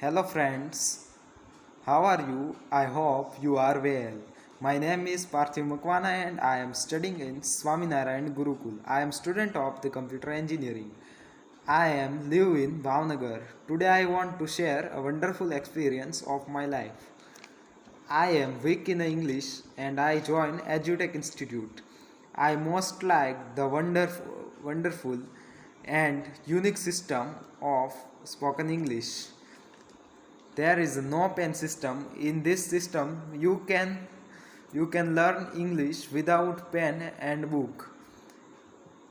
Hello friends, how are you? I hope you are well. My name is Parthiv Makwana and I am studying in Swaminarayan Gurukul. I am student of the computer engineering. I am live in Bhavnagar. Today I want to share a wonderful experience of my life. I am weak in English and I joined Edutec Institute. I most like the wonderful and unique system of spoken English. There is no pen system. In this system you can learn English without pen and book.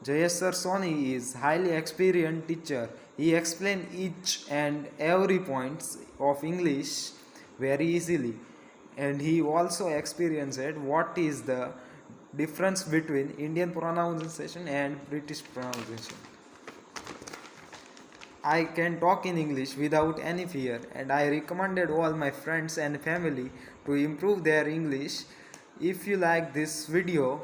Jayesh Soni is highly experienced teacher. He explains each and every points of English very easily, and he also experienced what is the difference between Indian pronunciation and British pronunciation. I can talk in English without any fear, and I recommended all my friends and family to improve their English. If you like this video,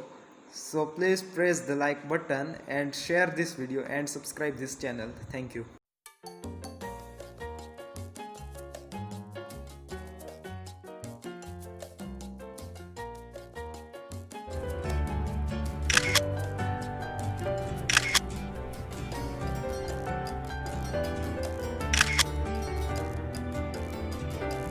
so please press the like button and share this video and subscribe this channel. Thank you.